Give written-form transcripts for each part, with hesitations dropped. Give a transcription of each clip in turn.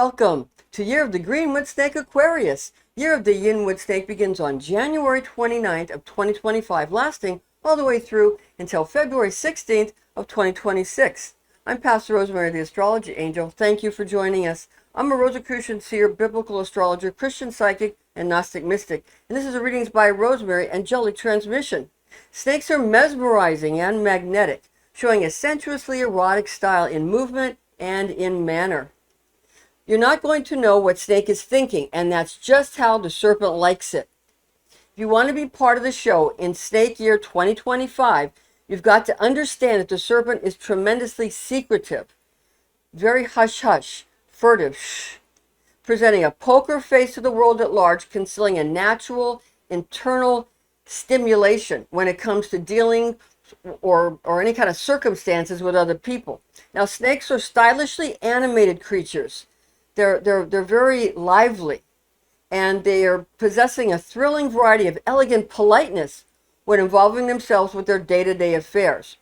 Welcome to Year of the Green Wood Snake Aquarius. Year of the Yin Wood Snake begins on January 29th of 2025, lasting all the way through until February 16th of 2026. I'm Pastor Rosemary, the Astrology Angel. Thank you for joining us. I'm a Rosicrucian seer, biblical astrologer, Christian psychic, and Gnostic mystic. And this is a Readings by Rosemary angelic transmission. Snakes are mesmerizing and magnetic, showing a sensuously erotic style in movement and in manner. You're not going to know what snake is thinking, and that's just how the serpent likes it. If you want to be part of the show in Snake Year 2025, you've got to understand that the serpent is tremendously secretive, very hush-hush, furtive, presenting a poker face to the world at large, concealing a natural internal stimulation when it comes to dealing or any kind of circumstances with other people. Now, snakes are stylishly animated creatures. They're very lively, and they are possessing a thrilling variety of elegant politeness when involving themselves with their day-to-day affairs.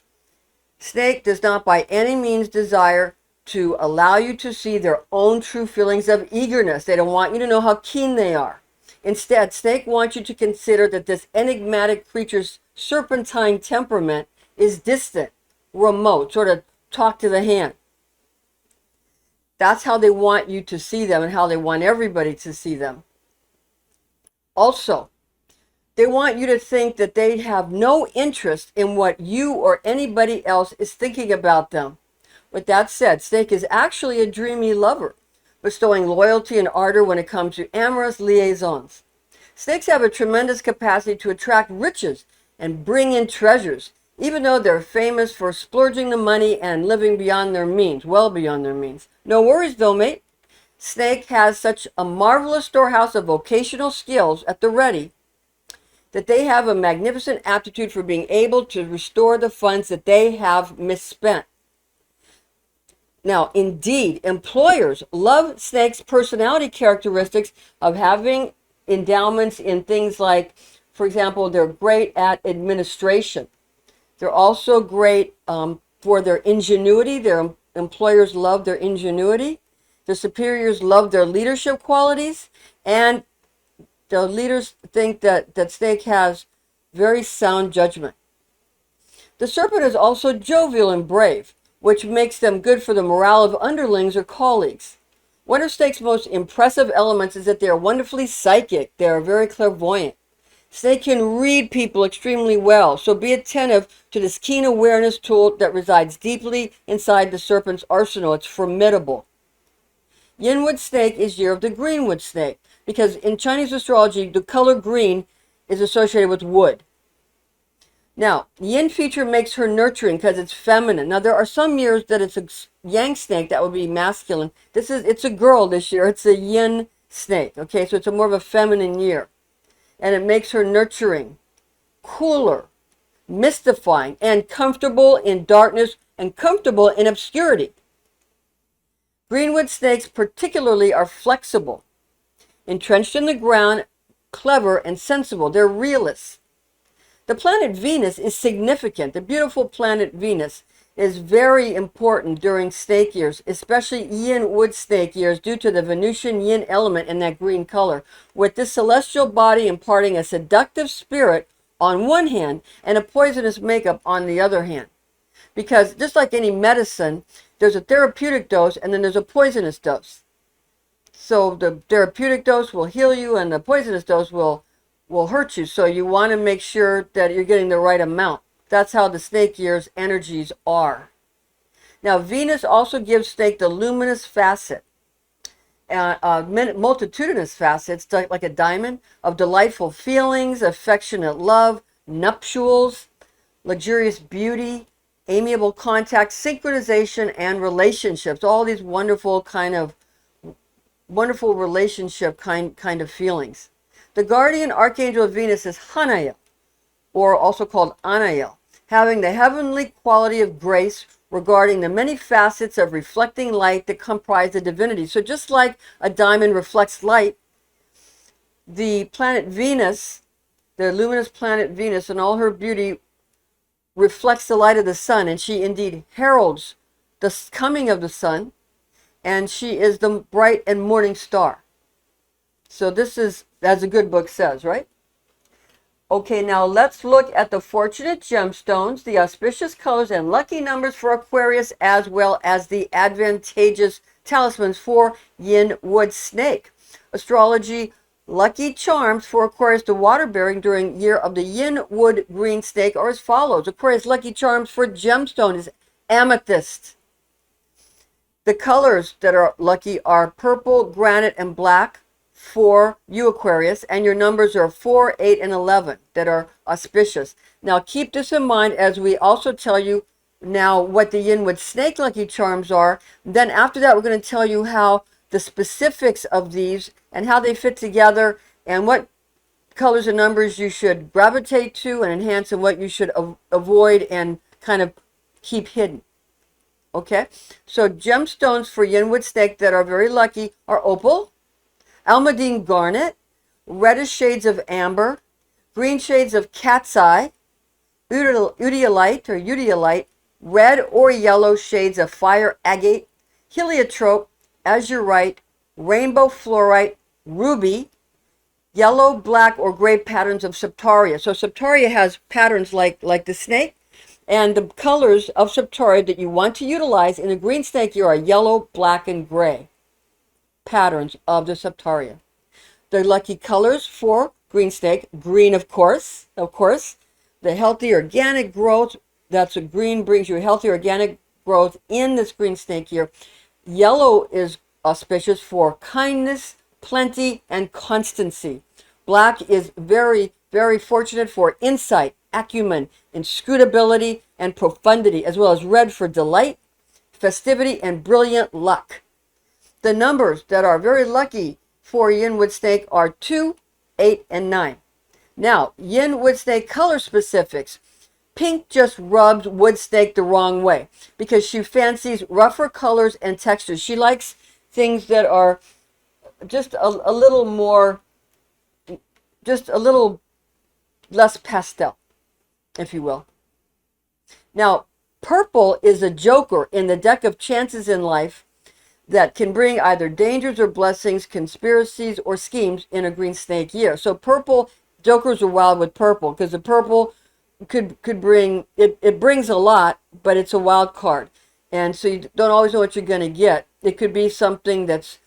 Snake does not by any means desire to allow you to see their own true feelings of eagerness. They don't want you to know how keen they are. Instead, snake wants you to consider that this enigmatic creature's serpentine temperament is distant, remote, sort of talk to the hand. That's how they want you to see them and how they want everybody to see them. Also, they want you to think that they have no interest in what you or anybody else is thinking about them. With that said, snake is actually a dreamy lover, bestowing loyalty and ardor when it comes to amorous liaisons. Snakes have a tremendous capacity to attract riches and bring in treasures, even though they're famous for splurging the money and living beyond their means, well beyond their means. No worries though, mate. Snake has such a marvelous storehouse of vocational skills at the ready that they have a magnificent aptitude for being able to restore the funds that they have misspent. Now, indeed, employers love snakes' personality characteristics of having endowments in things like, for example, they're great at administration. They're also great for their ingenuity. Their employers love their ingenuity. Their superiors love their leadership qualities. And the leaders think that snake has very sound judgment. The serpent is also jovial and brave, which makes them good for the morale of underlings or colleagues. One of snake's most impressive elements is that they are wonderfully psychic. They are very clairvoyant. Snake can read people extremely well, so be attentive to this keen awareness tool that resides deeply inside the serpent's arsenal. It's formidable. Yin Wood Snake is year of the green wood snake, because in Chinese astrology, the color green is associated with wood. Now, yin feature makes her nurturing because it's feminine. Now, there are some years that it's a yang snake that would be masculine. It's a girl this year. It's a yin snake, okay? So it's a more of a feminine year. And it makes her nurturing, cooler, mystifying, and comfortable in darkness and comfortable in obscurity. Greenwood snakes particularly are flexible, entrenched in the ground, clever, and sensible. They're realists. The planet Venus is significant. The beautiful planet Venus is very important during snake years, especially yin wood snake years, due to the Venusian yin element in that green color, with this celestial body imparting a seductive spirit on one hand and a poisonous makeup on the other hand. Because just like any medicine, there's a therapeutic dose and then there's a poisonous dose. So the therapeutic dose will heal you and the poisonous dose will hurt you. So you want to make sure that you're getting the right amount. That's how the snake year's energies are. Now, Venus also gives snake the luminous facet, multitudinous facets, like a diamond, of delightful feelings, affectionate love, nuptials, luxurious beauty, amiable contact, synchronization, and relationships. All these wonderful relationship kind of feelings. The guardian archangel of Venus is Hanael, or also called Anael, having the heavenly quality of grace regarding the many facets of reflecting light that comprise the divinity. So just like a diamond reflects light, the planet Venus, the luminous planet Venus, in all her beauty, reflects the light of the sun, and she indeed heralds the coming of the sun and she is the bright and morning star. So this is, as a good book says, right? Okay, now let's look at the fortunate gemstones, the auspicious colors and lucky numbers for Aquarius, as well as the advantageous talismans for Yin Wood Snake. Astrology lucky charms for Aquarius, the water-bearing during year of the Yin Wood Green Snake are as follows. Aquarius lucky charms for gemstone is amethyst. The colors that are lucky are purple, granite, and black for you, Aquarius, and your numbers are 4, 8, and 11 that are auspicious. Now, keep this in mind as we also tell you now what the Yin Wood Snake lucky charms are. Then after that, we're going to tell you how the specifics of these and how they fit together and what colors and numbers you should gravitate to and enhance and what you should avoid and kind of keep hidden. Okay, so gemstones for Yin Wood Snake that are very lucky are opal, almandine garnet, reddish shades of amber, green shades of cat's eye, udilite, red or yellow shades of fire agate, heliotrope, azurite, rainbow fluorite, ruby, yellow, black, or gray patterns of septaria. So septaria has patterns like the snake, and the colors of septaria that you want to utilize in a green snake year are yellow, black, and gray patterns of the septaria. The lucky colors for green snake, green of course. The healthy organic growth, that's what green brings you, healthy organic growth in this green snake year. Yellow is auspicious for kindness, plenty, and constancy. Black is very, very fortunate for insight, acumen, inscrutability, and profundity, as well as red for delight, festivity, and brilliant luck. The numbers that are very lucky for Yin Wood Snake are 2, 8, and 9. Now, Yin Wood Snake color specifics. Pink just rubs Wood Snake the wrong way because she fancies rougher colors and textures. She likes things that are just a little more, just a little less pastel, if you will. Now, purple is a joker in the deck of chances in life that can bring either dangers or blessings, conspiracies, or schemes in a green snake year. So purple, jokers are wild with purple because the purple could bring, it brings a lot, but it's a wild card. And so you don't always know what you're going to get. It could be something that's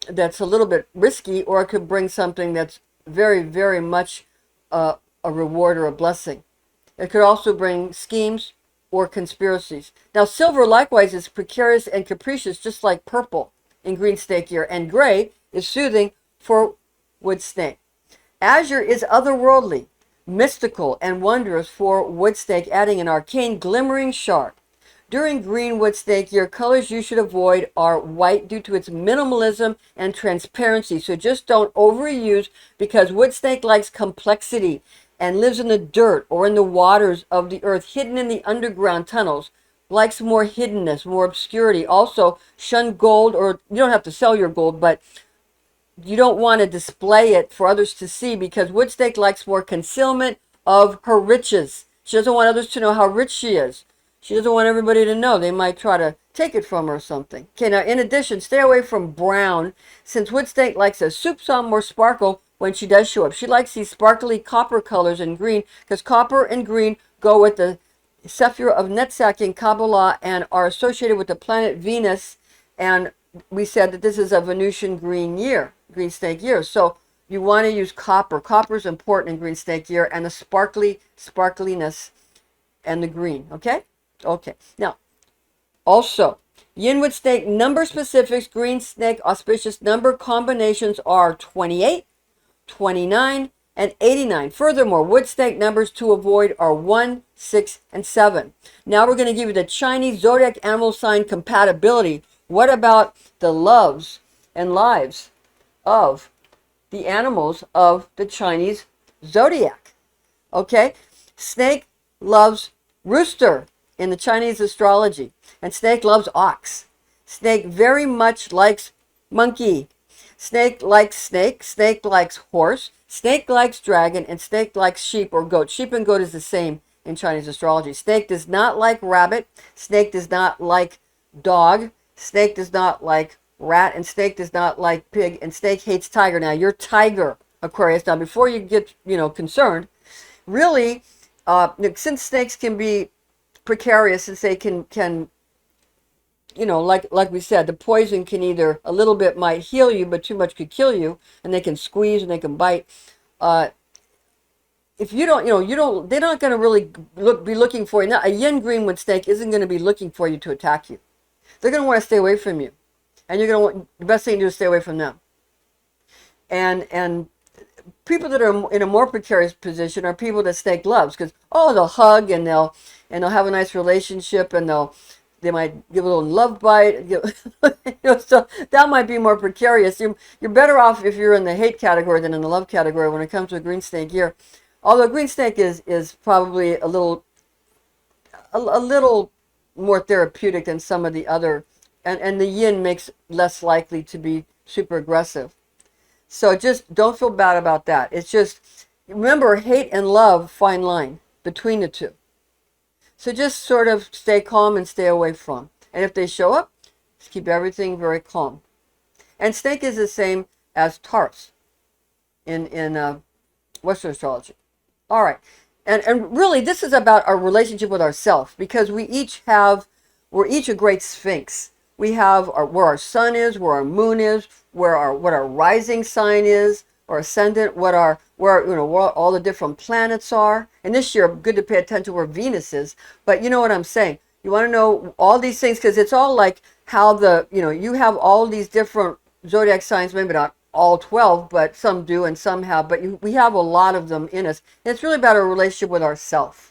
a little bit risky, or it could bring something that's very, very much a reward or a blessing. It could also bring schemes or conspiracies. Now, silver likewise is precarious and capricious, just like purple in green snake year, and gray is soothing for wood snake. Azure is otherworldly, mystical, and wondrous for wood snake, adding an arcane glimmering shard. During green wood snake year, colors you should avoid are white due to its minimalism and transparency. So just don't overuse, because wood snake likes complexity and lives in the dirt or in the waters of the earth, hidden in the underground tunnels, likes more hiddenness, more obscurity. Also, shun gold, or you don't have to sell your gold, but you don't want to display it for others to see, because wood snake likes more concealment of her riches. She doesn't want others to know how rich she is. She doesn't want everybody to know. They might try to take it from her or something. Okay, now in addition, stay away from brown, since wood snake likes a soupçon more sparkle when she does show up. She likes these sparkly copper colors in green, because copper and green go with the Sephira of Netzach in Kabbalah and are associated with the planet Venus. And we said that this is a Venusian green year, green snake year. So you want to use copper. Copper is important in green snake year, and the sparkliness and the green, okay? Okay, now, also, Yin Wood Snake number specifics, green snake auspicious number combinations are 28, 29, and 89. Furthermore, wood snake numbers to avoid are 1, 6, and 7. Now we're going to give you the Chinese zodiac animal sign compatibility. What about the loves and lives of the animals of the Chinese zodiac? Okay, snake loves rooster in the Chinese astrology, and snake loves ox. Snake very much likes monkey. Snake likes snake. Snake likes horse. Snake likes dragon, and snake likes sheep or goat. Sheep and goat is the same in Chinese astrology. Snake does not like rabbit. Snake does not like dog. Snake does not like rat, and snake does not like pig, and snake hates tiger. Now, you're tiger, Aquarius. Now, before you get, concerned, really, since snakes can be precarious, since they can like we said, the poison can either a little bit might heal you, but too much could kill you, and they can squeeze and they can bite. If you don't, they're not going to really be looking for you. Now, a yin greenwood snake isn't going to be looking for you to attack you. They're going to want to stay away from you, and you're going to want, the best thing to do is stay away from them. And people that are in a more precarious position are people that snake loves, because they'll hug and they'll have a nice relationship, and they might give a little love bite, so that might be more precarious. You're better off if you're in the hate category than in the love category when it comes to a green snake year. Although green snake is probably a little more therapeutic than some of the other, and the yin makes less likely to be super aggressive. So just don't feel bad about that. It's just, remember, hate and love, fine line between the two. So just sort of stay calm and stay away from. And if they show up, just keep everything very calm. And snake is the same as Taurus in Western astrology. All right. And really, this is about our relationship with ourselves, because we're each a great sphinx. We have where our sun is, where our moon is, what our rising sign is, or ascendant, where all the different planets are. And this year, good to pay attention to where Venus is. But you know what I'm saying. You want to know all these things, because it's all like how you have all these different zodiac signs, maybe not all 12, but some do and some have, but we have a lot of them in us. And it's really about our relationship with ourselves.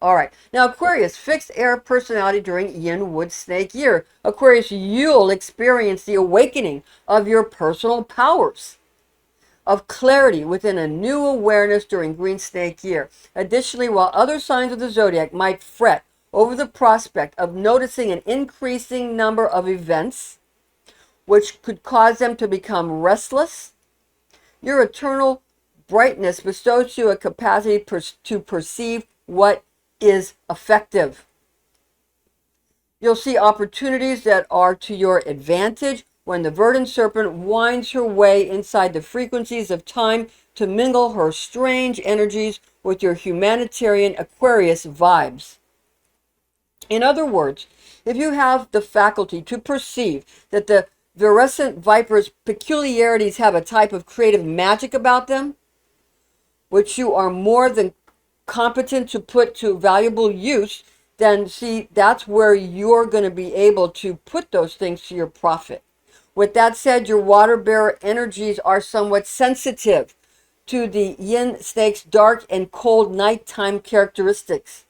All right. Now, Aquarius, fixed air personality during Yin Wood Snake year. Aquarius, you'll experience the awakening of your personal powers of clarity within a new awareness during Green Snake year. Additionally, while other signs of the zodiac might fret over the prospect of noticing an increasing number of events which could cause them to become restless, your eternal brightness bestows you a capacity to perceive what is effective. You'll see opportunities that are to your advantage when the verdant serpent winds her way inside the frequencies of time to mingle her strange energies with your humanitarian Aquarius vibes. In other words, if you have the faculty to perceive that the virescent viper's peculiarities have a type of creative magic about them, which you are more than competent to put to valuable use, then see, that's where you're going to be able to put those things to your profit. With that said, your water bearer energies are somewhat sensitive to the yin snake's dark and cold nighttime characteristics.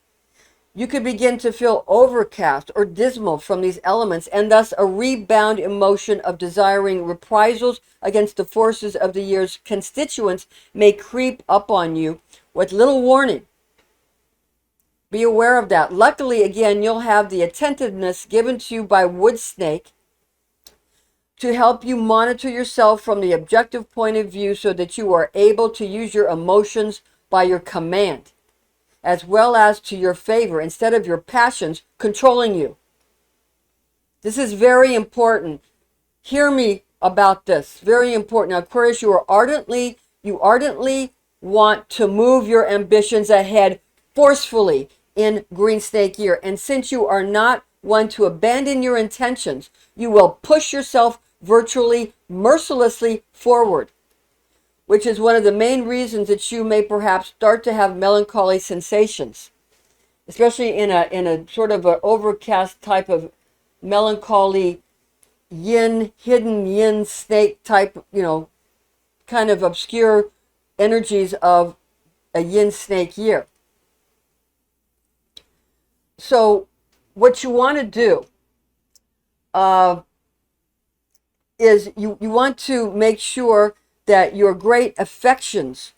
You could begin to feel overcast or dismal from these elements, and thus a rebound emotion of desiring reprisals against the forces of the year's constituents may creep up on you with little warning. Be aware of that. Luckily, again, you'll have the attentiveness given to you by Wood Snake to help you monitor yourself from the objective point of view so that you are able to use your emotions by your command, as well as to your favor, instead of your passions controlling you. This is very important. Hear me about this. Very important. Now, Aquarius, you ardently want to move your ambitions ahead forcefully in Green Snake year. And since you are not one to abandon your intentions, you will push yourself virtually mercilessly forward, which is one of the main reasons that you may perhaps start to have melancholy sensations, especially in a sort of an overcast type of melancholy hidden yin snake type, kind of obscure energies of a yin snake year. So what you want to do is you want to make sure that your great affections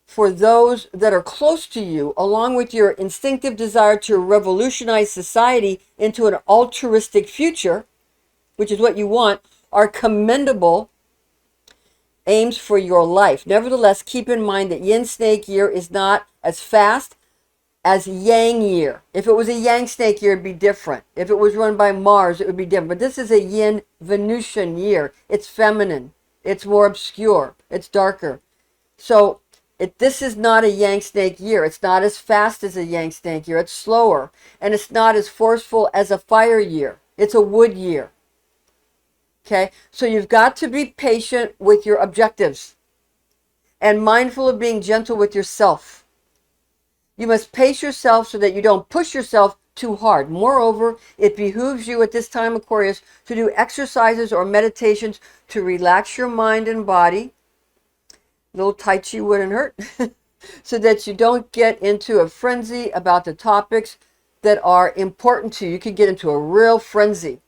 for those that are close to you, along with your instinctive desire to revolutionize society into an altruistic future, which is what you want, are commendable aims for your life. Nevertheless, keep in mind that Yin Snake year is not as fast as Yang year. If it was a Yang snake year, it'd be different. If it was run by Mars, it would be different. But this is a Yin Venusian year. It's feminine. It's more obscure. It's darker. So this is not a Yang snake year. It's not as fast as a Yang snake year. It's slower. And it's not as forceful as a fire year. It's a wood year. Okay? So you've got to be patient with your objectives and mindful of being gentle with yourself. You must pace yourself so that you don't push yourself too hard. Moreover, it behooves you at this time, Aquarius, to do exercises or meditations to relax your mind and body. A little Tai Chi wouldn't hurt. So that you don't get into a frenzy about the topics that are important to you. You could get into a real frenzy.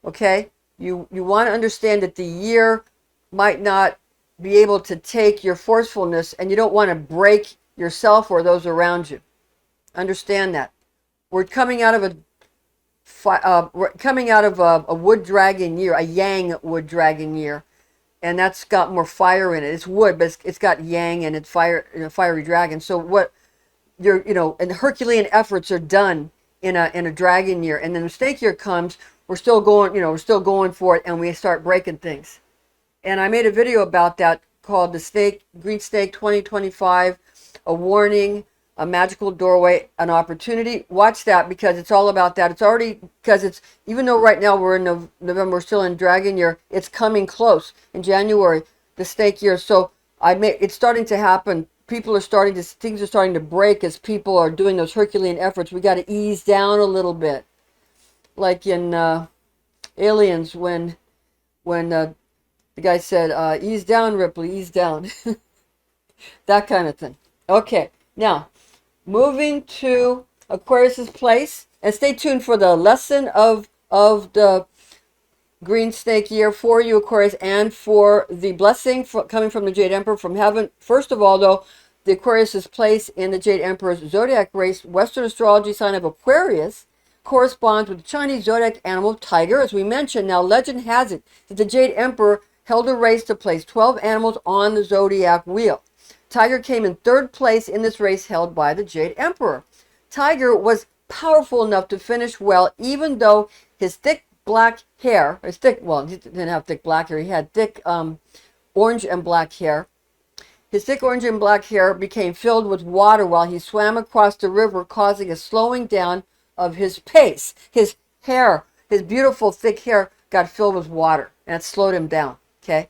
Okay? You want to understand that the year might not be able to take your forcefulness, and you don't want to break yourself or those around you. Understand that. We're coming out of a wood dragon year, a Yang wood dragon year, and that's got more fire in it. It's wood, but it's got Yang and it's fire, fiery dragon. So what and Herculean efforts are done in a dragon year, and then the snake year comes. We're still going for it, and we start breaking things. And I made a video about that called the Green Snake 2025, a warning, a magical doorway, an opportunity. Watch that, because it's all about that. It's already, even though right now we're in November, we're still in dragon year, it's coming close in January, the snake year. So it's starting to happen. Things are starting to break as people are doing those Herculean efforts. We got to ease down a little bit. Like in Aliens, when the guy said, ease down, Ripley, ease down. That kind of thing. Okay, now, moving to Aquarius's place. And stay tuned for the lesson of the Green Snake year for you, Aquarius, and for the blessing coming from the Jade Emperor from heaven. First of all, though, the Aquarius's place in the Jade Emperor's zodiac race, Western astrology sign of Aquarius, corresponds with the Chinese zodiac animal tiger, as we mentioned. Now, legend has it that the Jade Emperor held a race to place 12 animals on the zodiac wheel. Tiger came in third place in this race held by the Jade Emperor. Tiger was powerful enough to finish well, even though his thick black hair, he didn't have thick black hair, he had thick orange and black hair. His thick orange and black hair became filled with water while he swam across the river, causing a slowing down of his pace. His hair, his beautiful thick hair, got filled with water, and it slowed him down. Okay.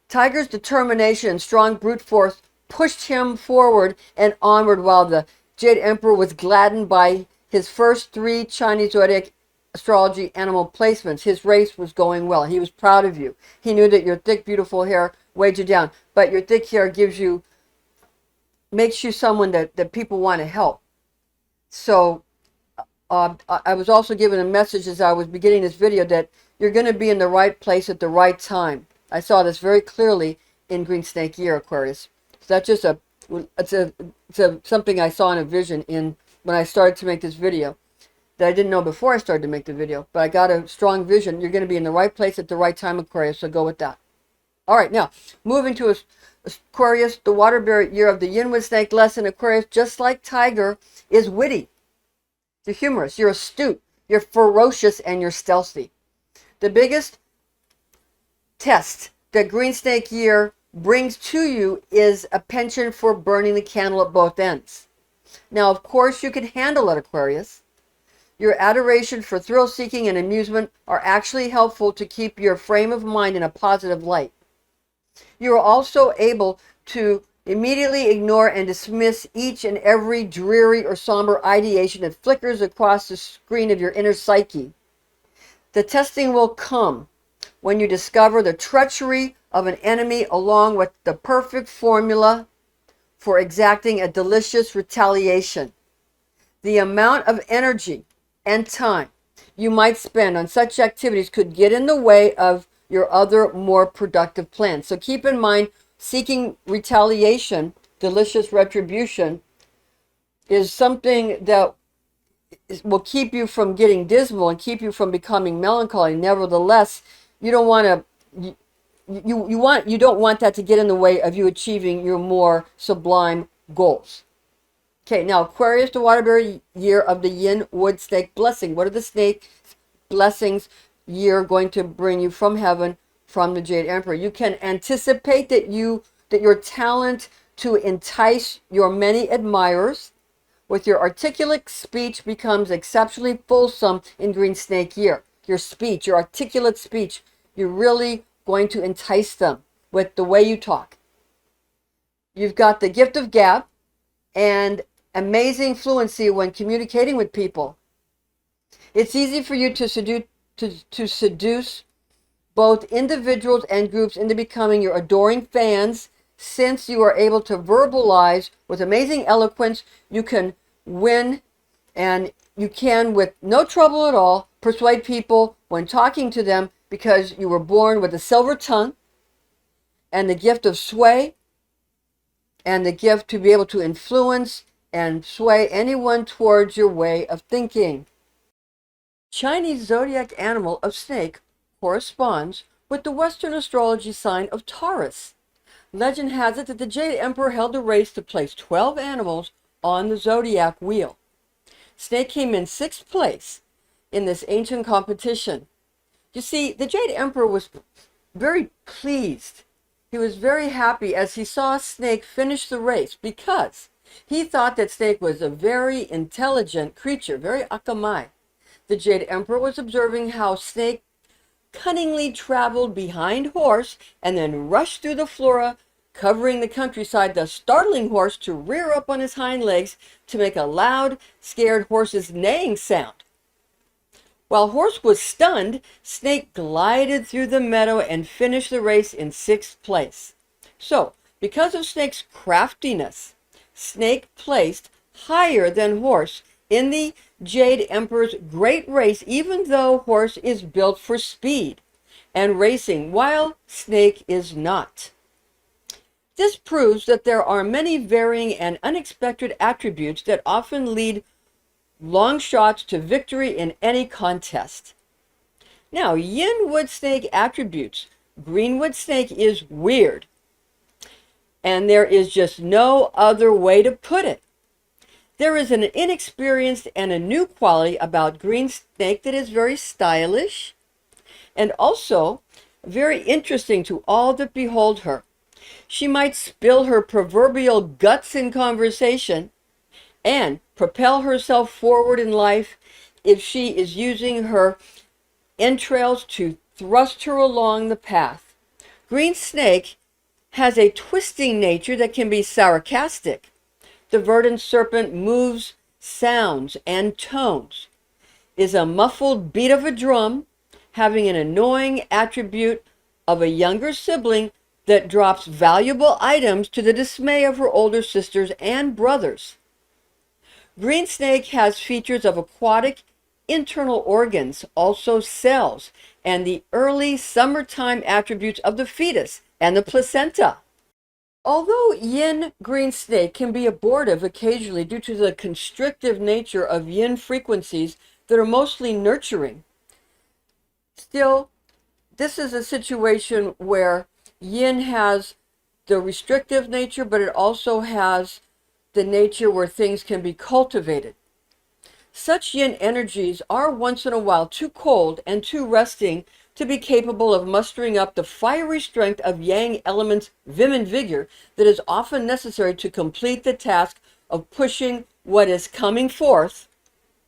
Tiger's determination and strong brute force pushed him forward and onward, while the Jade Emperor was gladdened by his first 3 Chinese zodiac astrology animal placements. His race was going well. He was proud of you. He knew that your thick, beautiful hair weighed you down, but your thick hair makes you someone that people want to help. So I was also given a message as I was beginning this video that you're going to be in the right place at the right time. I saw this very clearly in Green Snake year, Aquarius. So that's just something I saw in a vision when I started to make this video that I didn't know before I started to make the video. But I got a strong vision. You're going to be in the right place at the right time, Aquarius. So go with that. All right, now moving to Aquarius, the water bear year of the Yin Wood Snake lesson. Aquarius, just like Tiger, is witty. You're humorous. You're astute. You're ferocious, and you're stealthy. The biggest test that Green Snake year brings to you is a penchant for burning the candle at both ends. Now, of course, you can handle it, Aquarius. Your adoration for thrill-seeking and amusement are actually helpful to keep your frame of mind in a positive light. You are also able to immediately ignore and dismiss each and every dreary or somber ideation that flickers across the screen of your inner psyche. The testing will come when you discover the treachery of an enemy, along with the perfect formula for exacting a delicious retaliation. The amount of energy and time you might spend on such activities could get in the way of your other more productive plans. So keep in mind, seeking retaliation, delicious retribution, is something that will keep you from getting dismal and keep you from becoming melancholy. Nevertheless, you don't want to you don't want that to get in the way of you achieving your more sublime goals. Okay, now Aquarius, the water bearer year of the Yin Wood Snake blessing. What are the snake blessings year going to bring you from heaven from the Jade Emperor? You can anticipate that your talent to entice your many admirers with your articulate speech becomes exceptionally fulsome in Green Snake year. Your speech, your articulate speech, you're really going to entice them with the way you talk. You've got the gift of gab and amazing fluency when communicating with people. It's easy for you to seduce both individuals and groups into becoming your adoring fans. Since you are able to verbalize with amazing eloquence, you can win, and you can, with no trouble at all, persuade people when talking to them because you were born with a silver tongue and the gift of sway and the gift to be able to influence and sway anyone towards your way of thinking. Chinese zodiac animal of snake corresponds with the Western astrology sign of Taurus. Legend has it that the Jade Emperor held a race to place 12 animals on the zodiac wheel. Snake came in 6th place in this ancient competition. You see, the Jade Emperor was very pleased. He was very happy as he saw Snake finish the race because he thought that Snake was a very intelligent creature, very akamai. The Jade Emperor was observing how Snake cunningly traveled behind Horse and then rushed through the flora, covering the countryside, thus startling Horse to rear up on his hind legs to make a loud, scared Horse's neighing sound. While Horse was stunned, Snake glided through the meadow and finished the race in 6th place. So, because of Snake's craftiness, Snake placed higher than Horse in the Jade Emperor's great race, even though Horse is built for speed and racing, while Snake is not. This proves that there are many varying and unexpected attributes that often lead long shots to victory in any contest. Now, Yin Wood Snake attributes. Green Wood Snake is weird, and there is just no other way to put it. There is an inexperienced and a new quality about Green Snake that is very stylish and also very interesting to all that behold her. She might spill her proverbial guts in conversation and propel herself forward in life if she is using her entrails to thrust her along the path. Green Snake has a twisting nature that can be sarcastic. The verdant serpent moves, sounds, and tones, is a muffled beat of a drum, having an annoying attribute of a younger sibling that drops valuable items to the dismay of her older sisters and brothers. Green Snake has features of aquatic internal organs, also cells, and the early summertime attributes of the fetus and the placenta. Although yin green snake can be abortive occasionally due to the constrictive nature of yin frequencies that are mostly nurturing, still, this is a situation where yin has the restrictive nature, but it also has the nature where things can be cultivated. Such yin energies are once in a while too cold and too resting to be capable of mustering up the fiery strength of yang element's vim and vigor that is often necessary to complete the task of pushing what is coming forth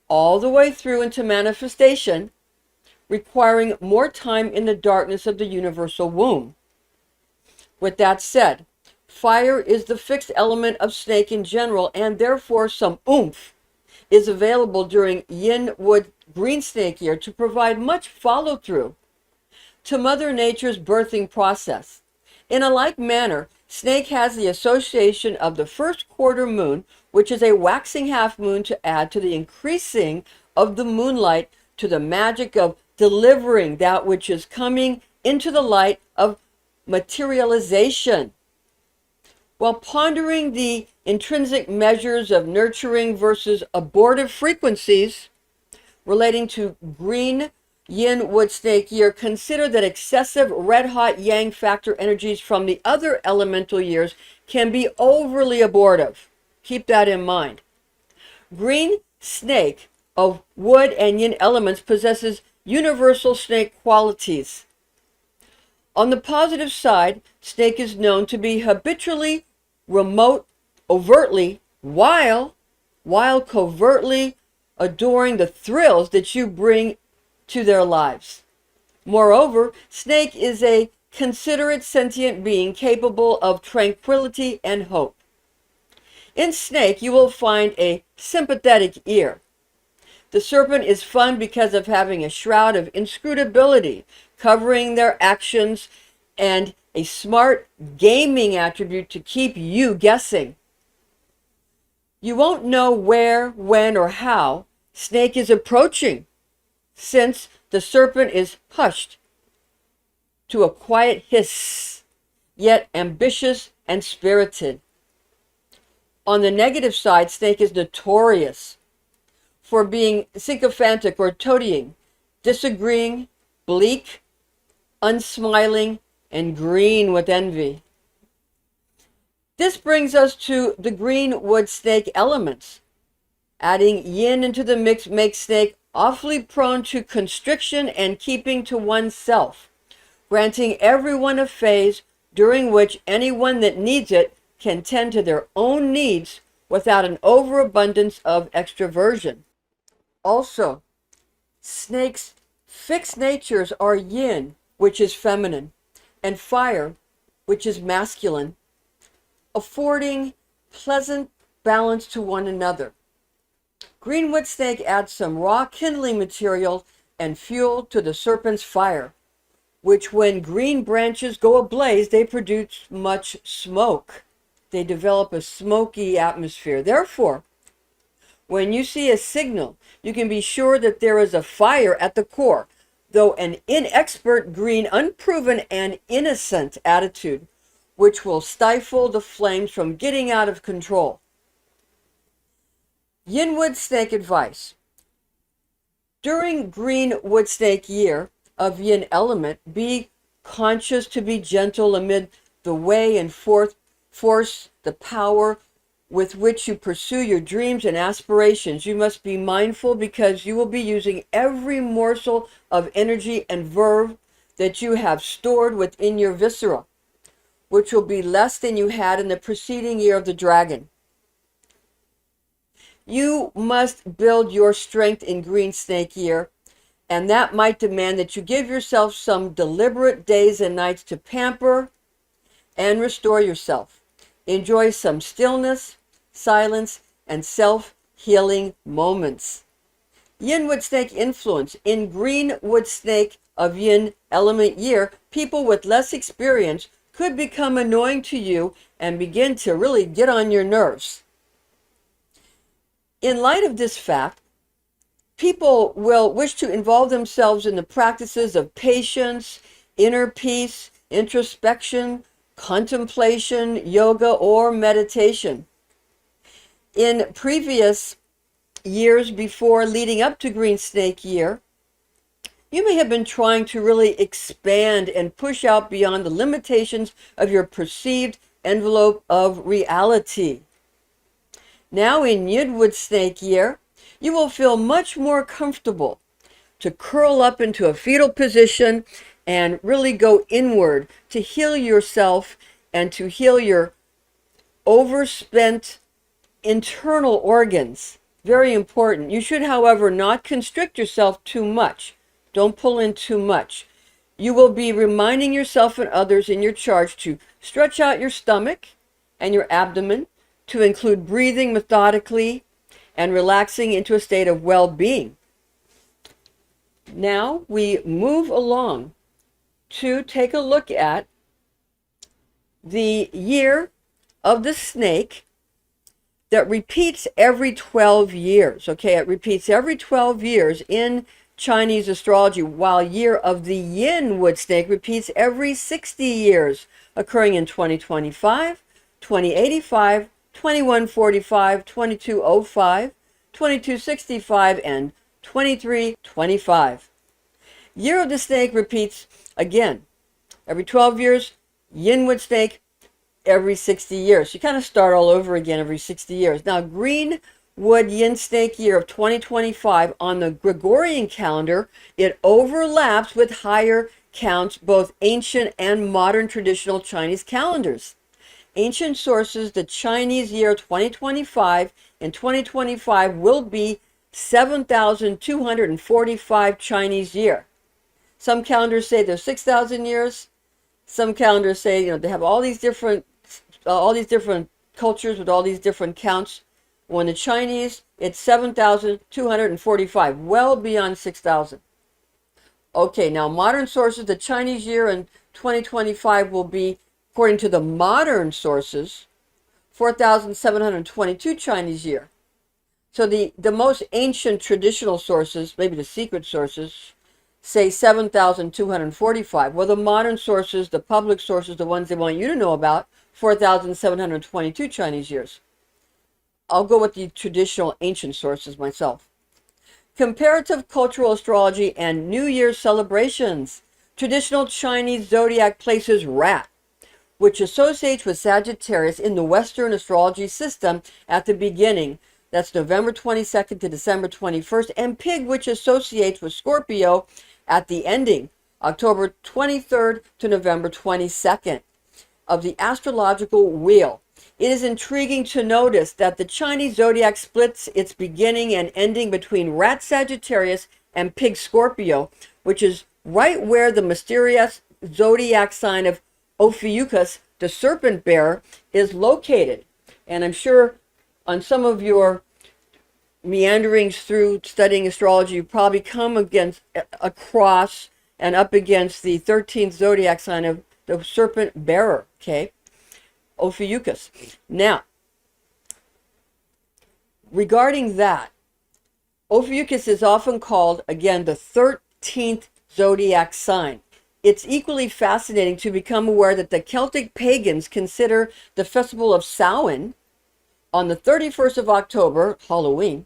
all the way through into manifestation, requiring more time in the darkness of the universal womb. With that said, fire is the fixed element of snake in general, and therefore some oomph is available during Yin Wood Green Snake year to provide much follow-through to Mother Nature's birthing process. In a like manner, snake has the association of the first quarter moon, which is a waxing half moon, to add to the increasing of the moonlight to the magic of delivering that which is coming into the light of materialization. While pondering the intrinsic measures of nurturing versus abortive frequencies relating to green Yin Wood Snake year, consider that excessive red-hot yang factor energies from the other elemental years can be overly abortive. Keep that in mind. Green snake of wood and yin elements possesses universal snake qualities. On the positive side, snake is known to be habitually remote, overtly, while covertly adoring the thrills that you bring to their lives. Moreover, snake is a considerate sentient being capable of tranquility and hope. In snake, you will find a sympathetic ear. The serpent is fun because of having a shroud of inscrutability covering their actions and a smart gaming attribute to keep you guessing. You won't know where, when, or how snake is approaching, since the serpent is hushed to a quiet hiss, yet ambitious and spirited. On the negative side, snake is notorious for being sycophantic or toadying, disagreeing, bleak, unsmiling, and green with envy. This brings us to the green wood snake elements. Adding yin into the mix makes snake awfully prone to constriction and keeping to oneself, granting everyone a phase during which anyone that needs it can tend to their own needs without an overabundance of extroversion. Also, snakes' fixed natures are yin, which is feminine, and fire, which is masculine, affording pleasant balance to one another. Greenwood snake adds some raw kindling material and fuel to the serpent's fire, which when green branches go ablaze, they produce much smoke. They develop a smoky atmosphere. Therefore, when you see a signal, you can be sure that there is a fire at the core, though an inexpert, green, unproven, and innocent attitude, which will stifle the flames from getting out of control. Yin Wood Snake advice. During green wood snake year of yin element, be conscious to be gentle amid the way and force, the power with which you pursue your dreams and aspirations. You must be mindful because you will be using every morsel of energy and verve that you have stored within your viscera, which will be less than you had in the preceding year of the dragon. You must build your strength in green snake year, and that might demand that you give yourself some deliberate days and nights to pamper and restore yourself. Enjoy some stillness, silence, and self-healing moments. Yin Wood Snake influence. In green wood snake of yin element year, people with less experience could become annoying to you and begin to really get on your nerves. In light of this fact, people will wish to involve themselves in the practices of patience, inner peace, introspection, contemplation, yoga, or meditation. In previous years before leading up to Green Snake Year, you may have been trying to really expand and push out beyond the limitations of your perceived envelope of reality. Now in Yin Wood Snake Year, you will feel much more comfortable to curl up into a fetal position and really go inward to heal yourself and to heal your overspent internal organs. Very important. You should, however, not constrict yourself too much. Don't pull in too much. You will be reminding yourself and others in your charge to stretch out your stomach and your abdomen, to include breathing methodically and relaxing into a state of well-being. Now we move along to take a look at the year of the snake that repeats every 12 years. Okay, it repeats every 12 years in Chinese astrology, while year of the Yin Wood Snake repeats every 60 years, occurring in 2025, 2085, 2145, 2205, 2265, and 2325. Year of the Snake repeats again every 12 years, Yin Wood Snake every 60 years. You kind of start all over again every 60 years. Now, Green Wood Yin Snake year of 2025 on the Gregorian calendar, it overlaps with higher counts, both ancient and modern traditional Chinese calendars. Ancient sources, the Chinese year 2025 and 2025 will be 7,245 Chinese year. Some calendars say there's 6,000 years. Some calendars say, they have all these different cultures with all these different counts. When the Chinese, it's 7,245, well beyond 6,000. Okay, now modern sources, the Chinese year in 2025 will be, according to the modern sources, 4,722 Chinese year. So the most ancient traditional sources, maybe the secret sources, say 7,245. Well, the modern sources, the public sources, the ones they want you to know about, 4,722 Chinese years. I'll go with the traditional ancient sources myself. Comparative cultural astrology and New Year's celebrations. Traditional Chinese zodiac places Rat, which associates with Sagittarius in the Western astrology system at the beginning. That's November 22nd to December 21st. And Pig, which associates with Scorpio at the ending, October 23rd to November 22nd of the astrological wheel. It is intriguing to notice that the Chinese zodiac splits its beginning and ending between Rat Sagittarius and Pig Scorpio, which is right where the mysterious zodiac sign of Ophiuchus, the serpent bearer, is located. And I'm sure on some of your meanderings through studying astrology, you probably come across and up against the 13th zodiac sign of the serpent bearer, okay? Ophiuchus. Now, regarding that, Ophiuchus is often called, again, the 13th zodiac sign. It's equally fascinating to become aware that the Celtic pagans consider the festival of Samhain on the 31st of October, Halloween,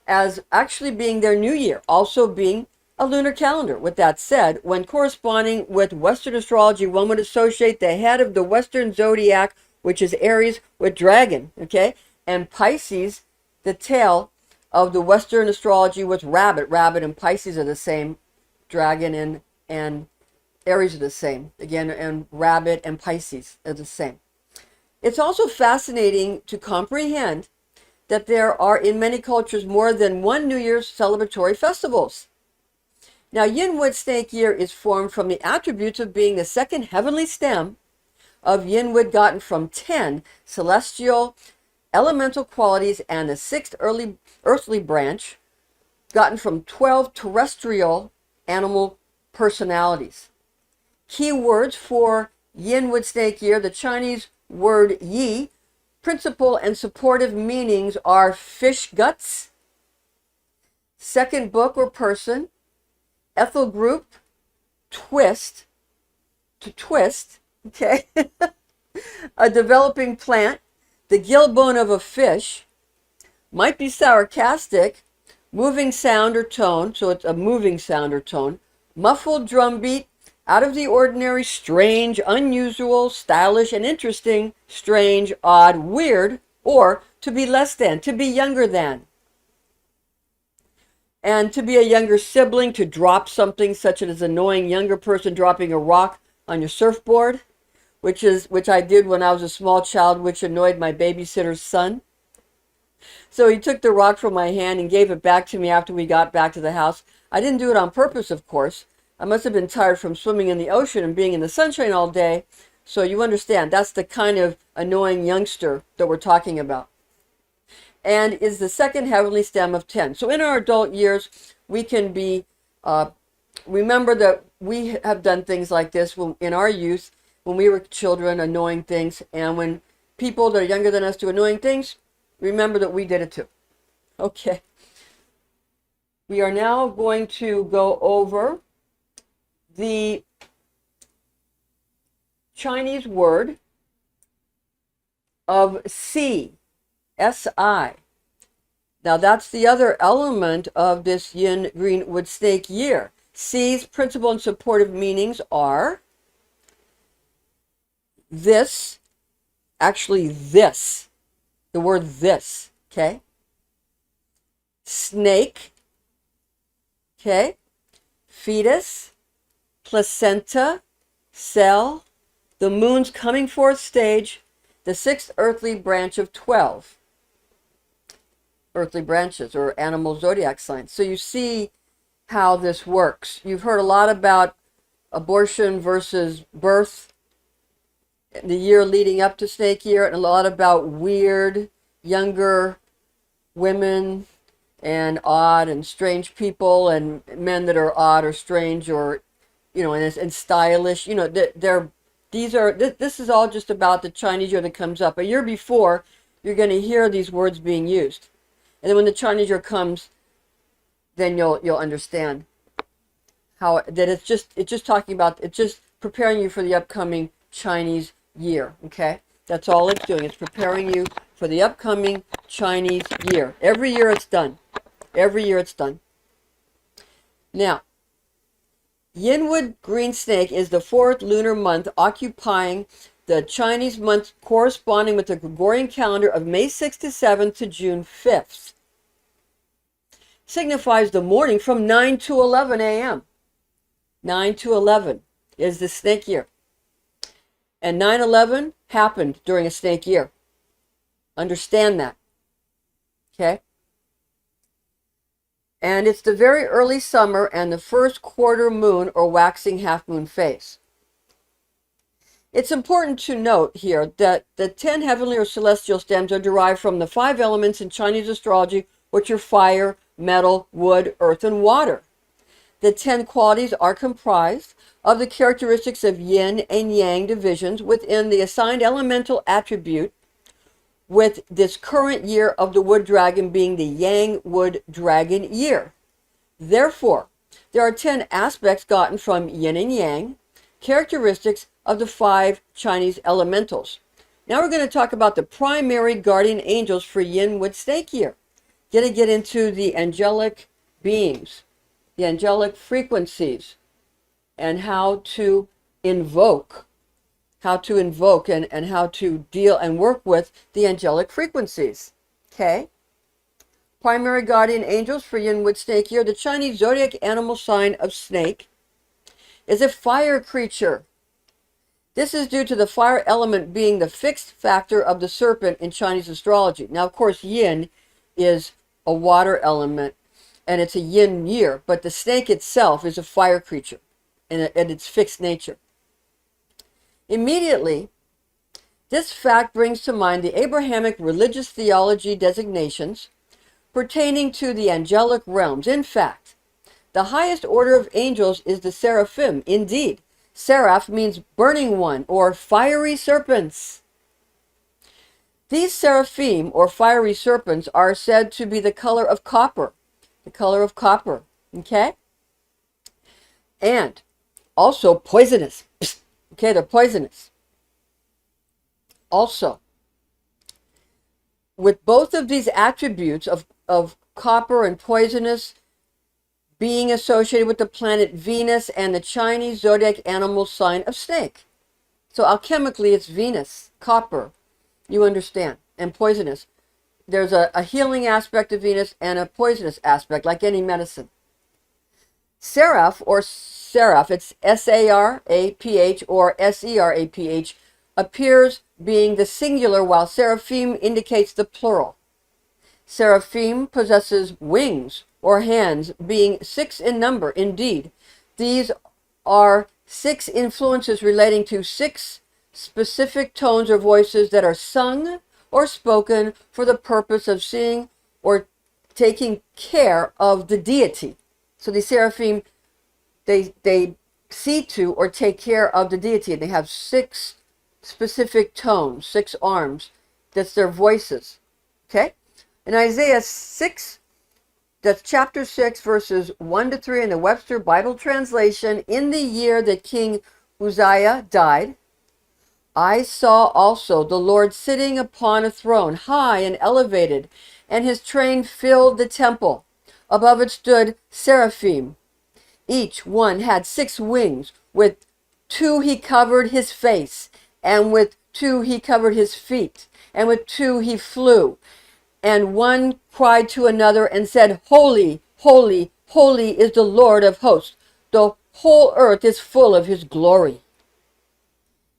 as actually being their new year, also being a lunar calendar. With that said, when corresponding with Western astrology, one would associate the head of the Western zodiac, which is Aries, with dragon, okay? And Pisces, the tail of the Western astrology, with rabbit. Rabbit and Pisces are the same. Dragon and Aries are the same. Again, and rabbit and Pisces are the same. It's also fascinating to comprehend that there are in many cultures more than one New Year's celebratory festivals. Now, Yin Wood Snake year is formed from the attributes of being the second heavenly stem of Yin Wood, gotten from 10 celestial elemental qualities, and the 6th earthly branch gotten from 12 terrestrial animal personalities. Key words for Yin Wood Snake year, the Chinese word Yi, principal and supportive meanings are fish guts, second book or person, ethyl group, twist, to twist, okay, a developing plant, the gill bone of a fish, might be sarcastic, moving sound or tone, so it's a moving sound or tone, muffled drum beat, out of the ordinary, strange, unusual, stylish, and interesting, strange, odd, weird, or to be less than, to be younger than. And to be a younger sibling, to drop something such as an annoying younger person dropping a rock on your surfboard, which I did when I was a small child, which annoyed my babysitter's son. So he took the rock from my hand and gave it back to me after we got back to the house. I didn't do it on purpose, of course. I must have been tired from swimming in the ocean and being in the sunshine all day. So you understand, that's the kind of annoying youngster that we're talking about. And is the second heavenly stem of 10. So in our adult years, we can be, remember that we have done things like this in our youth, when we were children, annoying things. And when people that are younger than us do annoying things, remember that we did it too. Okay. We are now going to go over the Chinese word of Si, S-I. Now that's the other element of this Yin Green Wood Snake year. Si's principal and supportive meanings are this, actually this, the word this, okay? snake, okay, fetus, placenta, cell, the moon's coming forth stage, the sixth earthly branch of 12 earthly branches or animal zodiac signs. So you see how this works. You've heard a lot about abortion versus birth, the year leading up to snake year, and a lot about weird younger women and odd and strange people and men that are odd or strange or, you know, and stylish. You know, this is all just about the Chinese year that comes up. A year before, you're going to hear these words being used. And then when the Chinese year comes, then you'll understand how that it's just talking about, it's just preparing you for the upcoming Chinese year. Okay, that's all it's doing. It's preparing you for the upcoming Chinese year. Every year it's done. Every year it's done. Now, Yin Wood Green Snake is the fourth lunar month, occupying the Chinese month corresponding with the Gregorian calendar of May 6th to 7th to June 5th. Signifies the morning from 9 to 11 a.m. 9 to 11 is the snake year. And 9/11 happened during a snake year. Understand that. Okay? And it's the very early summer and the first quarter moon or waxing half moon phase. It's important to note here that the 10 heavenly or celestial stems are derived from the 5 elements in Chinese astrology, which are fire, metal, wood, earth, and water. The 10 qualities are comprised of the characteristics of yin and yang divisions within the assigned elemental attribute, with this current year of the wood dragon being the Yang Wood Dragon year. Therefore, there are 10 aspects gotten from yin and yang, characteristics of the 5 Chinese elementals. Now we're going to talk about the primary guardian angels for Yin Wood Snake year. Going to get into the angelic beings, the angelic frequencies, and how to invoke and how to deal and work with the angelic frequencies. Okay? Primary guardian angels for Yin Wood Snake year. The Chinese zodiac animal sign of snake is a fire creature. This is due to the fire element being the fixed factor of the serpent in Chinese astrology. Now, of course, yin is a water element, and it's a yin year, but the snake itself is a fire creature in its fixed nature. Immediately, this fact brings to mind the Abrahamic religious theology designations pertaining to the angelic realms. In fact, the highest order of angels is the Seraphim. Indeed, Seraph means burning one or fiery serpents. These Seraphim or fiery serpents are said to be the color of copper. The color of copper. Okay? And also poisonous. Okay, they're poisonous. Also, with both of these attributes of copper and poisonous being associated with the planet Venus and the Chinese zodiac animal sign of snake. So alchemically, it's Venus, copper, you understand, and poisonous. There's a healing aspect of Venus and a poisonous aspect, like any medicine. Seraph or Seraph, it's S-A-R-A-P-H or S-E-R-A-P-H, appears being the singular, while Seraphim indicates the plural. Seraphim possesses wings or hands, being 6 in number. Indeed, these are 6 influences relating to 6 specific tones or voices that are sung or spoken for the purpose of seeing or taking care of the deity. So the Seraphim, they see to or take care of the deity, and they have 6 specific tones, 6 arms. That's their voices. Okay? In Isaiah 6, that's chapter 6, verses 1 to 3 in the Webster Bible translation, in the year that King Uzziah died, I saw also the Lord sitting upon a throne, high and elevated, and his train filled the temple. Above it stood seraphim. Each one had 6 wings. With 2 he covered his face, and with 2 he covered his feet, and with 2 he flew. And one cried to another and said, Holy, holy, holy is the Lord of hosts. The whole earth is full of his glory.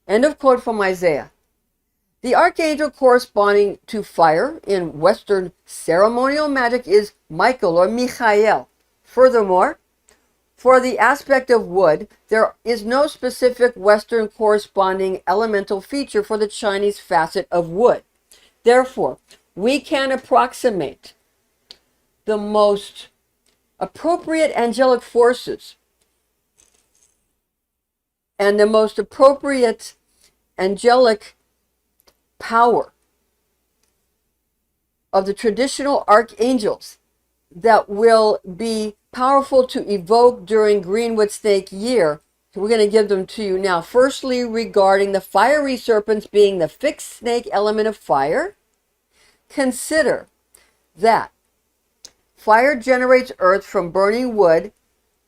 End of quote from Isaiah. The archangel corresponding to fire in Western ceremonial magic is Michael or Michael. Furthermore, for the aspect of wood, there is no specific Western corresponding elemental feature for the Chinese facet of wood. Therefore, we can approximate the most appropriate angelic forces and the most appropriate angelic power of the traditional archangels that will be powerful to evoke during Greenwood Snake year. We're going to give them to you now. Firstly, regarding the fiery serpents being the fixed snake element of fire, consider that fire generates earth from burning wood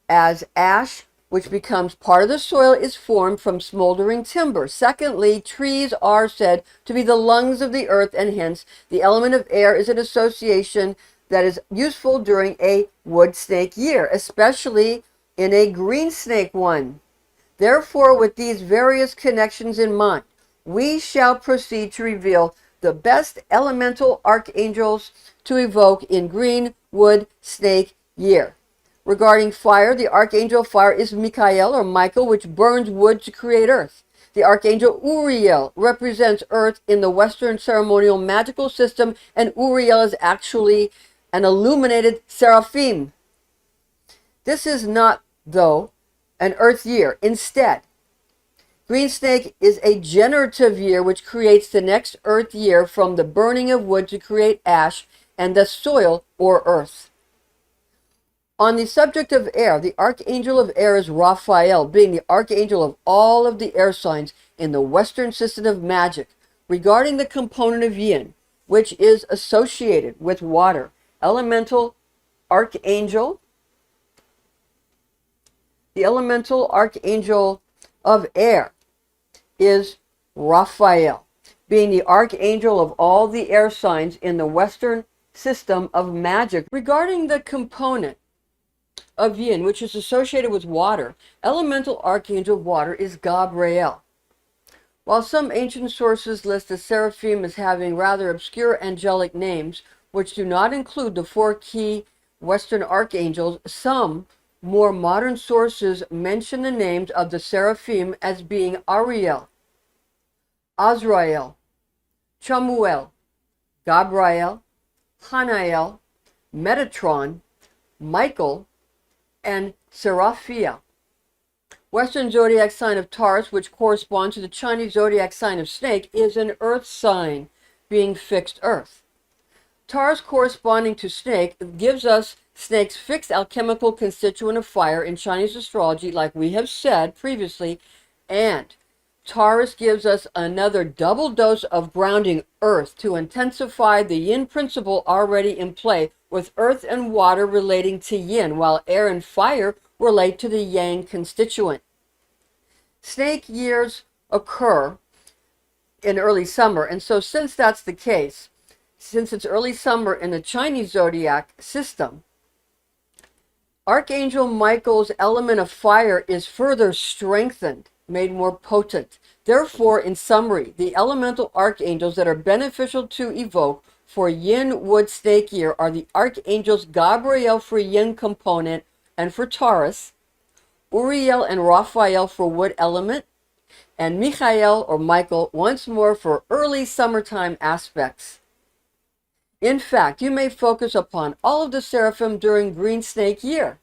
as ash, which becomes part of the soil, is formed from smoldering timber. Secondly, trees are said to be the lungs of the earth, and hence the element of air is an association that is useful during a wood snake year, especially in a green snake one. Therefore, with these various connections in mind, we shall proceed to reveal the best elemental archangels to evoke in green wood snake year. Regarding fire, the archangel of fire is Michael or Michael, which burns wood to create earth. The archangel Uriel represents earth in the Western ceremonial magical system, and Uriel is actually an illuminated seraphim. This is not, though, an earth year. Instead, green snake is a generative year which creates the next earth year from the burning of wood to create ash and the soil or earth. On the subject of air, the archangel of air is Raphael, being the archangel of all of the air signs in the Western system of magic. Regarding the component of yin, which is associated with water, elemental archangel, the elemental archangel of air is Raphael, being the archangel of all the air signs in the Western system of magic. Regarding the component of yin, which is associated with water, elemental archangel of water is Gabriel. While some ancient sources list the seraphim as having rather obscure angelic names, which do not include the four key Western archangels, some more modern sources mention the names of the seraphim as being Ariel, Azrael, Chamuel, Gabriel, Hanael, Metatron, Michael, and Seraphia. Western zodiac sign of Taurus, which corresponds to the Chinese zodiac sign of Snake, is an earth sign, being fixed earth. Taurus corresponding to Snake gives us Snake's fixed alchemical constituent of fire in Chinese astrology, like we have said previously, and Taurus gives us another double dose of grounding earth to intensify the yin principle already in play, with earth and water relating to yin, while air and fire relate to the yang constituent. Snake years occur in early summer, and so since that's the case, since it's early summer in the Chinese zodiac system, Archangel Michael's element of fire is further strengthened, made more potent. Therefore, in summary, the elemental archangels that are beneficial to evoke for Yin Wood Snake year are the archangels Gabriel for yin component and for Taurus, Uriel and Raphael for wood element, and Michael or Michael once more for early summertime aspects. In fact, you may focus upon all of the seraphim during Green Snake year.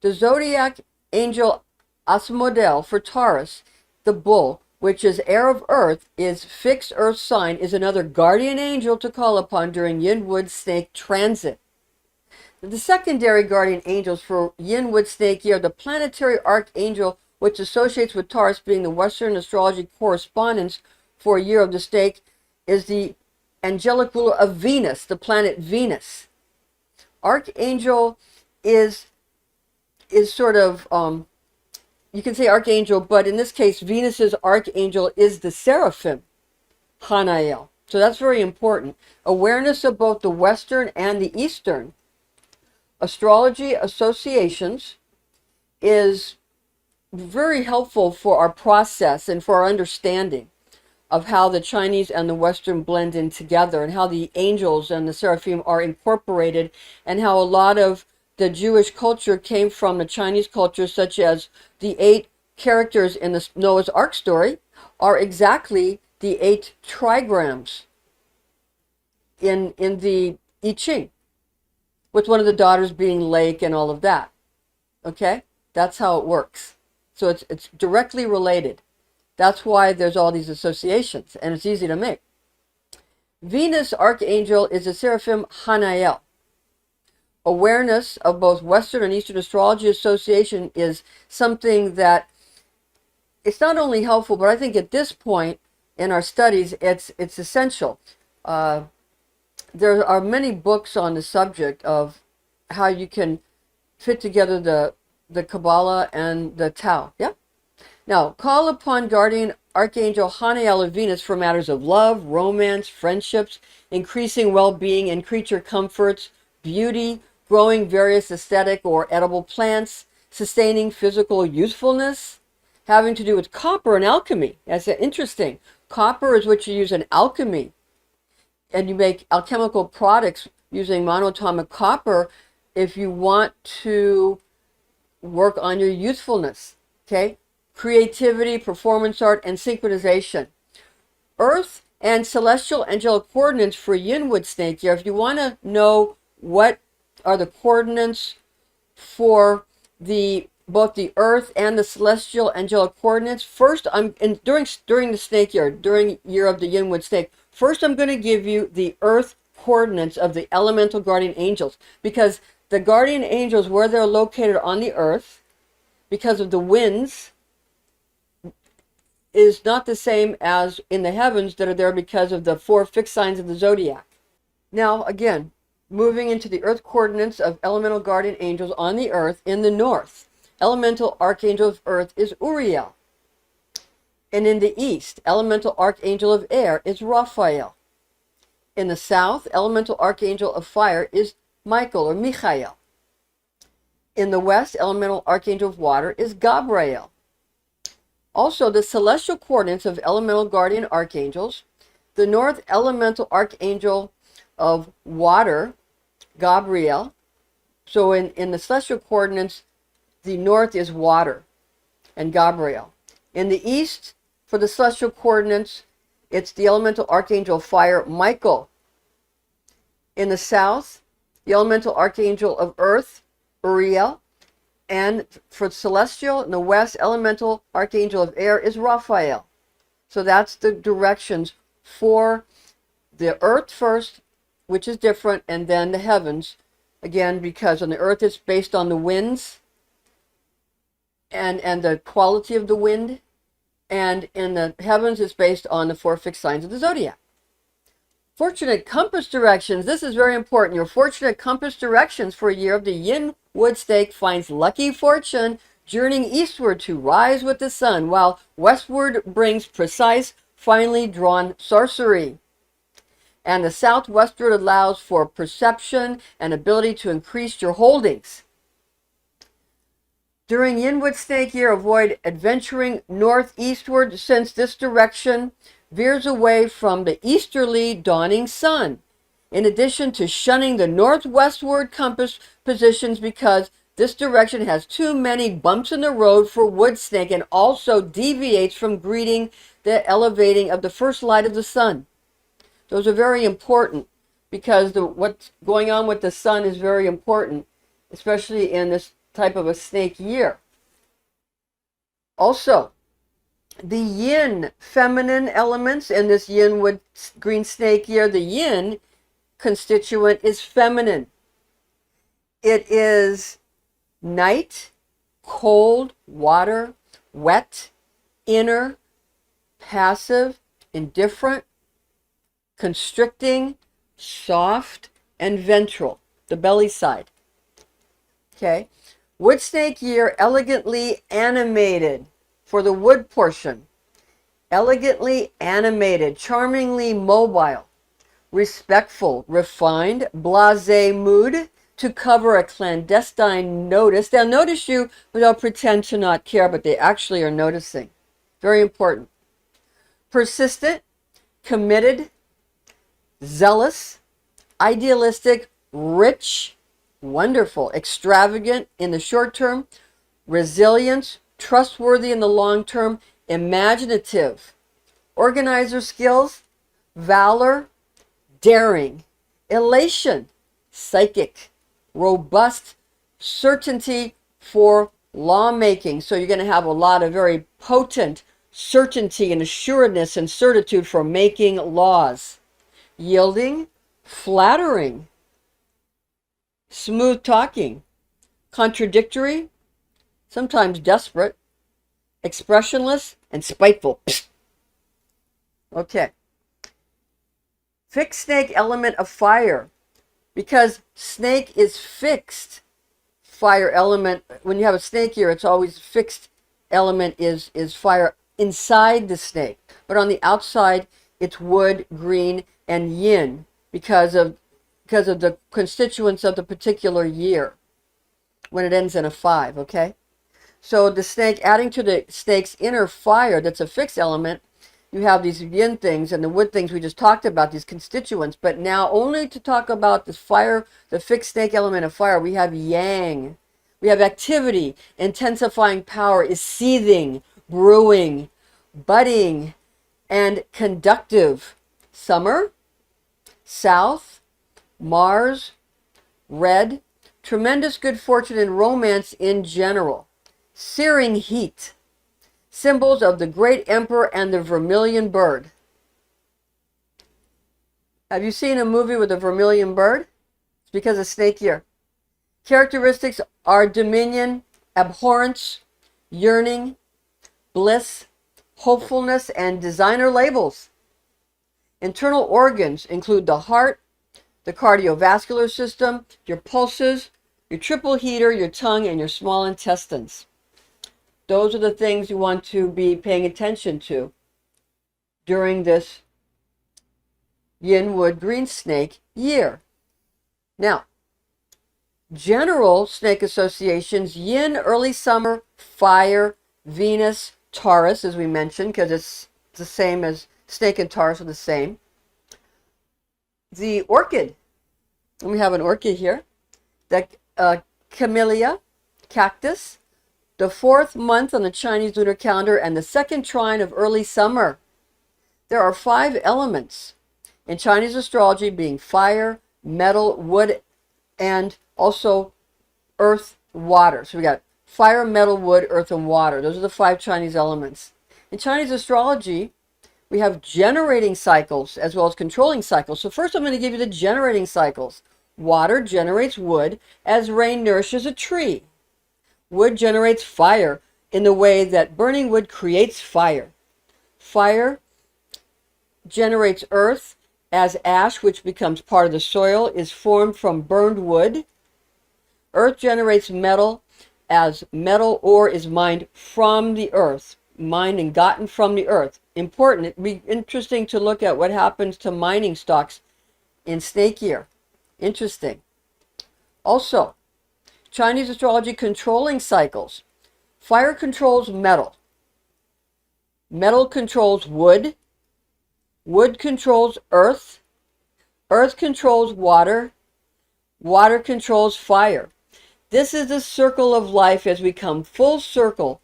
The zodiac angel Asmodel for Taurus, the bull, which is heir of earth, is fixed earth sign, is another guardian angel to call upon during Yin Wood Snake transit. The secondary guardian angels for Yin Wood Snake year, the planetary archangel which associates with Taurus, being the Western astrology correspondence for a year of the snake, is the angelic ruler of Venus, the planet Venus. Archangel is sort of, you can say archangel, but in this case, Venus's archangel is the seraphim, Hanael. So that's very important. Awareness of both the Western and the Eastern astrology associations is very helpful for our process and for our understanding of how the Chinese and the Western blend in together, and how the angels and the seraphim are incorporated, and how a lot of the Jewish culture came from the Chinese culture, such as the 8 characters in the Noah's Ark story are exactly the 8 trigrams in the I Ching, with one of the daughters being lake and all of that. Okay? That's how it works. So it's directly related. That's why there's all these associations, and it's easy to make. Venus Archangel is a seraphim Hanael. Awareness of both Western and Eastern astrology association is something that it's not only helpful, but I think at this point in our studies, it's essential. There are many books on the subject of how you can fit together the Kabbalah and the Tao. Yeah? Now, call upon guardian Archangel Hanael of Venus for matters of love, romance, friendships, increasing well-being and creature comforts, beauty, growing various aesthetic or edible plants, sustaining physical usefulness, having to do with copper and alchemy. That's interesting. Copper is what you use in alchemy, and you make alchemical products using monatomic copper if you want to work on your youthfulness. Okay? Creativity, performance art, and synchronization. Earth and celestial angelic coordinates for Yin Wood Snake here. If you want to know what are the coordinates for both the Earth and the celestial angelic coordinates, first during the snake year, during year of the Yin Wood Snake, first I'm going to give you the Earth coordinates of the elemental guardian angels, because the guardian angels, where they're located on the Earth, because of the winds, is not the same as in the heavens that are there because of the 4 fixed signs of the zodiac. Now, again, moving into the Earth coordinates of elemental guardian angels on the Earth. In the north, elemental archangel of Earth is Uriel. And in the east, elemental archangel of air is Raphael. In the south, elemental archangel of fire is Michael or Michael. In the west, elemental archangel of water is Gabriel. Also, the celestial coordinates of elemental guardian archangels: the north elemental archangel of water, Gabriel. So in the celestial coordinates, the north is water and Gabriel. In the east, for the celestial coordinates, it's the elemental archangel of fire, Michael. In the south, the elemental archangel of earth, Uriel. And for celestial, in the west, elemental archangel of air is Raphael. So that's the directions for the earth first, which is different, and then the heavens. Again, because on the earth it's based on the winds and the quality of the wind. And in the heavens it's based on the 4 fixed signs of the zodiac. Fortunate compass directions. This is very important. Your fortunate compass directions for a year of the Yin Wood Snake finds lucky fortune journeying eastward to rise with the sun, while westward brings precise, finely drawn sorcery. And the southwestward allows for perception and ability to increase your holdings. During Yin Wood Snake year, avoid adventuring northeastward, since this direction veers away from the easterly dawning sun. In addition to shunning the northwestward compass positions, because this direction has too many bumps in the road for wood snake, and also deviates from greeting the elevating of the first light of the sun. Those are very important, because what's going on with the sun is very important, especially in this type of a snake year. Also, the yin feminine elements in this Yin Wood Green Snake year, the yin constituent is feminine. It is night, cold, water, wet, inner, passive, indifferent, constricting, soft, and ventral, the belly side. Okay. Wood Snake year, elegantly animated for the wood portion. elegantly animated, charmingly mobile, respectful, refined, blasé mood to cover a clandestine notice. They'll notice you, but they'll pretend to not care, but they actually are noticing. Very important. Persistent, committed, zealous, idealistic, rich, wonderful, extravagant in the short term, resilient, trustworthy in the long term, imaginative, organizer skills, valor, daring, elation, psychic, robust, certainty for lawmaking. So you're going to have a lot of very potent certainty and assuredness and certitude for making laws. Yielding, flattering, smooth talking, contradictory, sometimes desperate, expressionless, and spiteful. Okay. Fixed snake element of fire, because snake is fixed fire element. When you have a snake here, it's always fixed element is fire inside the snake, but on the outside it's wood, green, and yin because of the constituents of the particular year when it ends in a 5. Okay, so the snake, adding to the snake's inner fire that's a fixed element, you have these yin things and the wood things we just talked about, these constituents. But now only to talk about the fire, the fixed snake element of fire, we have yang. We have activity, intensifying power is seething, brewing, budding, and conductive. Summer, south, Mars, red, tremendous good fortune and romance in general. Searing heat, symbols of the great emperor and the vermilion bird. Have you seen a movie with a vermilion bird? It's because of snake year. Characteristics are dominion, abhorrence, yearning, bliss, hopefulness, and designer labels. Internal organs include the heart, the cardiovascular system, your pulses, your triple heater, your tongue, and your small intestines. Those are the things you want to be paying attention to during this Yin Wood Green Snake year. Now, general snake associations: Yin, early summer, fire, Venus, Taurus, as we mentioned, because it's the same as snake and Taurus are the same. The orchid, and we have an orchid here, the camellia, cactus, the 4th month on the Chinese lunar calendar, and the 2nd trine of early summer. There are 5 elements in Chinese astrology, being fire, metal, wood, and also earth, water. So we got fire, metal, wood, earth, and water. Those are the 5 Chinese elements. In Chinese astrology, we have generating cycles as well as controlling cycles. So first I'm going to give you the generating cycles. Water generates wood as rain nourishes a tree. Wood generates fire in the way that burning wood creates fire. Fire generates earth as ash, which becomes part of the soil, is formed from burned wood. Earth generates metal as metal ore is mined from the earth, mined and gotten from the earth. Important. It'd be interesting to look at what happens to mining stocks in snake year. Interesting. Also, Chinese astrology controlling cycles. Fire controls metal. Metal controls wood. Wood controls earth. Earth controls water. Water controls fire. This is the circle of life. As we come full circle,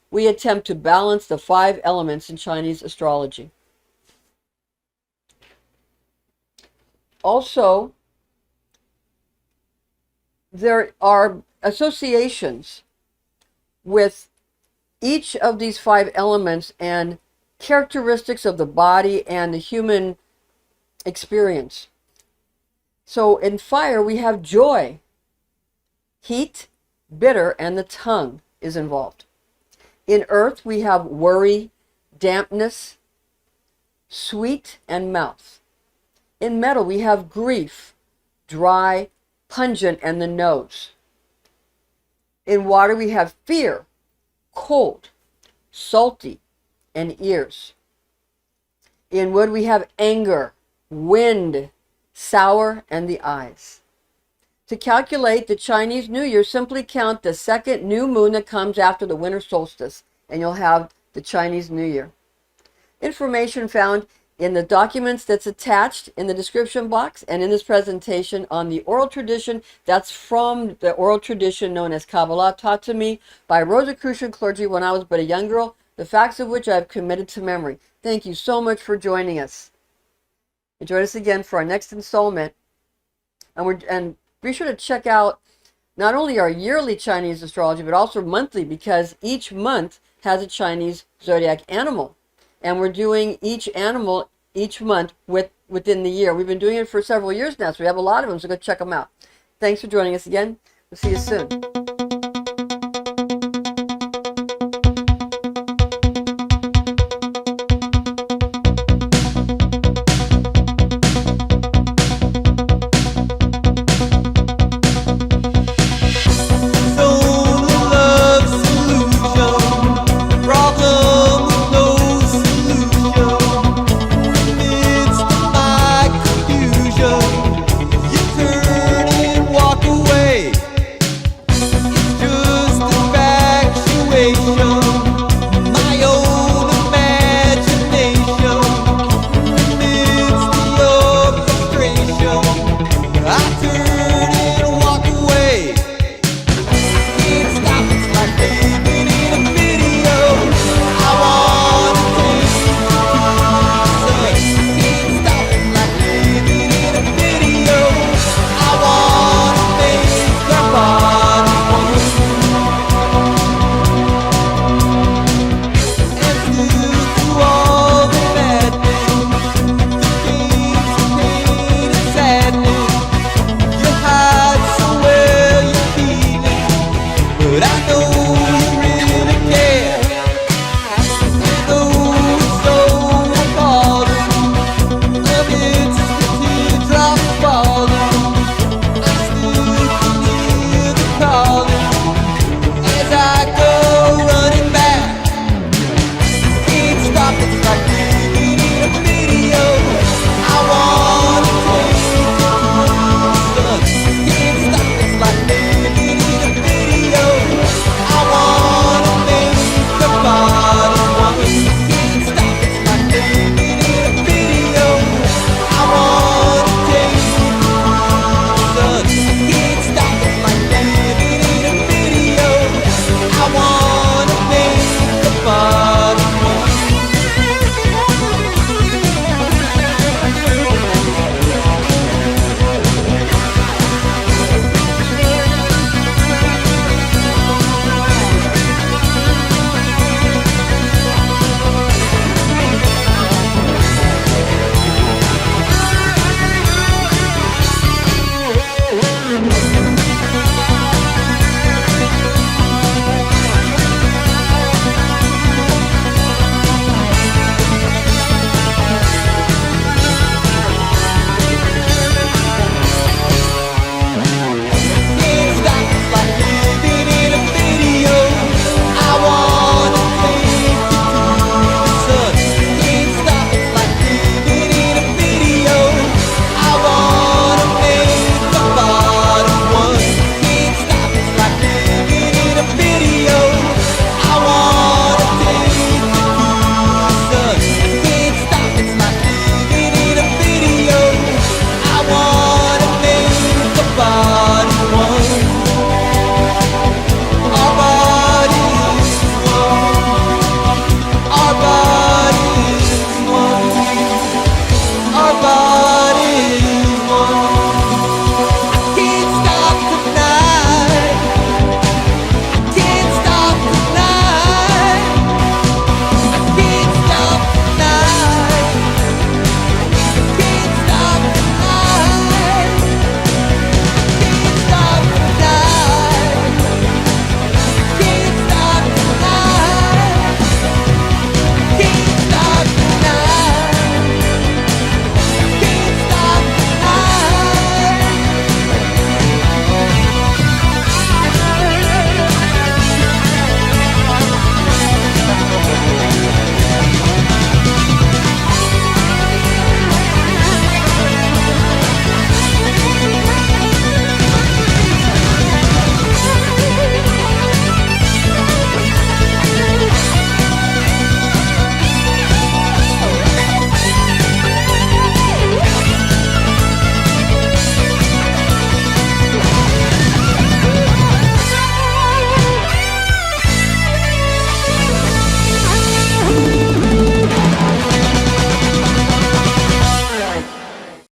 we attempt to balance the 5 elements in Chinese astrology. Also, there are associations with each of these 5 elements and characteristics of the body and the human experience. So in fire, we have joy, heat, bitter, and the tongue is involved. In earth, we have worry, dampness, sweet, and mouth. In metal, we have grief, dry, pungent, and the nose. In water, we have fear, cold, salty, and ears. In wood, we have anger, wind, sour, and the eyes. To calculate the Chinese New Year, simply count the second new moon that comes after the winter solstice, and you'll have the Chinese New Year. Information found in the documents that's attached in the description box and in this presentation on the oral tradition. That's from the oral tradition known as Kabbalah, taught to me by Rosicrucian clergy when I was but a young girl, the facts of which I have committed to memory. Thank you so much for joining us. And join us again for our next installment. And be sure to check out not only our yearly Chinese astrology, but also monthly, because each month has a Chinese zodiac animal. And we're doing each animal each month within the year. We've been doing it for several years now, so we have a lot of them, so go check them out. Thanks for joining us again. We'll see you soon.